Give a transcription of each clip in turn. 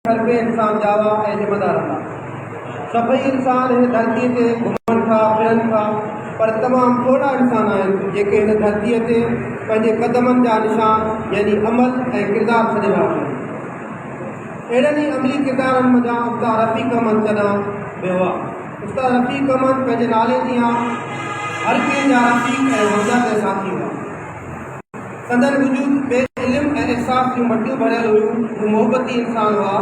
हर कोई इंसान जावा ऐं ज़िम्मेदार था। सभई इंसान हिन धरतीअ ते घुमनि था फिरनि था, पर तमामु थोरा इंसान आहिनि जेके हिन धरतीअ ते पंहिंजे क़दमनि जा निशान यानी अमल ऐं किरदार छॾिया आहिनि। अहिड़नि ई अमली किरदारनि मंझां उस्ताद रफ़ीक अहमद ॾांहुं वियो आहे। उस्ताद रफ़ीक अहमद पंहिंजे नाले ॾींहुं हर कंहिं जा रफ़ीक ऐं हमदर्द ऐं साथी हुआ। संदन वजूद बे इल्म ऐं एहसास जूं मटियूं भरियल हुयूं। हू मोहबती इंसान हुआ।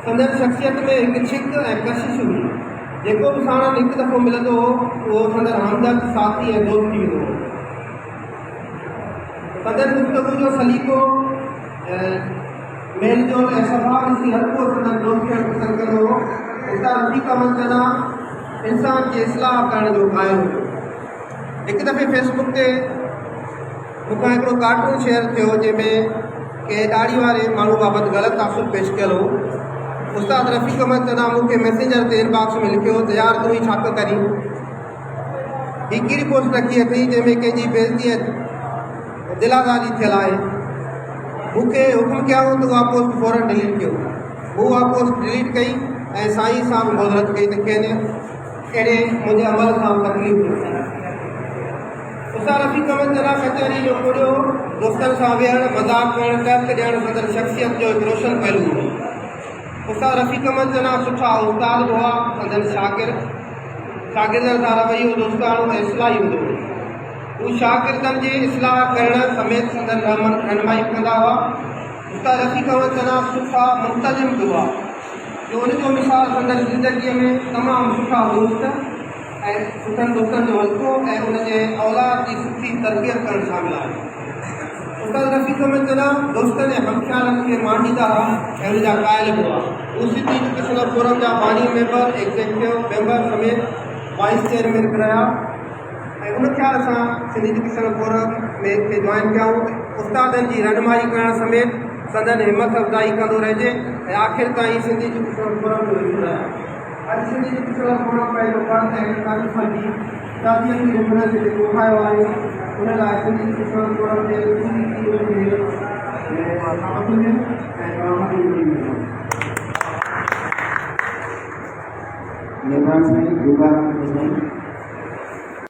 संदन शख़्सियत में हिकु छिक ऐं कशिश हुई। जेको बि साणनि हिकु दफ़ो मिलंदो हो उहो संदन हमदर्द साथी ऐं दोस्त थी वेंदो हो। संदन गुफ़्तगू जो सलीक़ो मेल जोल ऐं स्वभाव ॾिसी हर को संदन दोस्त थियणु पसंदि कंदो हो। उस्ताद रफ़ीक अहमद ॾांहुं इंसान जी इस्लाह करण जो क़ाइल हुयो। हिकु दफ़े फेसबुक ते मूंखां हिकिड़ो कार्टून शेयर थियो जंहिंमें कंहिं ॾाढ़ी वारे माण्हू बाबति ग़लति तासुर पेश कयल हो। उस्ताद रफ़ीक अहमद ॾांहुं मूंखे मैसेंजर ते इनबॉक्स में लिखियो त यार तूं छा पियो करीं, हीअ कहिड़ी पोस्ट रखी अथई जंहिंमें कंहिंजी बेइज़ती दिलादारी थियल आहे। मूंखे हुकुम कयाऊं त उहा पोस्ट फौरन डिलीट कयो। हू उहा पोस्ट डिलीट कई ऐं साईं सां बि मुहरत कई त कंहिं अहिड़े मुंहिंजे अमल सां तकलीफ़ न थी। उस्ताद रफ़ीक अहमद ॾांहुं कचहरी जो कुड़ियो दोस्तनि सां वेहणु मज़ाक़ करणु टर्क ॾियणु संदन शख़्सियत जो हिकु रोशन पहलू हो। उस्ताद रफ़ीक अहमद ॾांहुं सुठा उस्ताद बि हुआ। संदन शागिर्दनि सां रवैयो दोस्ताणो ऐं इस्लाही हूंदो हो। हू शागिर्दनि जी इस्लाह करण समेत संदन रहनुमाई कंदा हुआ। उस्ताद रफ़ीक अहमद ॾांहुं सुठा मुंतज़िम बि हुआ। जो उनजो मिसाल संदन ज़िंदगीअ में तमामु सुठा दोस्त ऐं सुठनि दोस्तनि जो हल्को ऐं उनजे औलाद जी सुठी तरबियत करणु शामिल आहे। उस्ताद रफ़ीक अहमद ॾांहुं दोस्तनि ऐं हमख़्यालनि खे मांडींदा हुआ ऐं उनजा क़ाइल बि हुआ। हू सिंधी एजुकेशनल फोरम जा बानी मेंबर, एग्ज़ीक्यूटिव मेंबर समेत वाइस चेयरमैन बि रहिया ऐं उन ख़्याल सां सिंधी एजुकेशनल फोरम में खे जॉइन कयूं। उस्तादनि जी रहनुमाई करण समेत संदन हिमत अफ़ज़ाई कंदो रहिजे ऐं आख़िर ताईं सिंधी एजुकेशनल फोरम जो हिसो रहिया। अॼु सिंधी एजुकेशनल फोरम पंहिंजो फ़र्ज़ ऐं तारीफ़ जी शादियुनि जे हिमत ते उठायो आहे। उन लाइ सिंधी एजुकेशनल फोरम जे निर्माण साईं योगा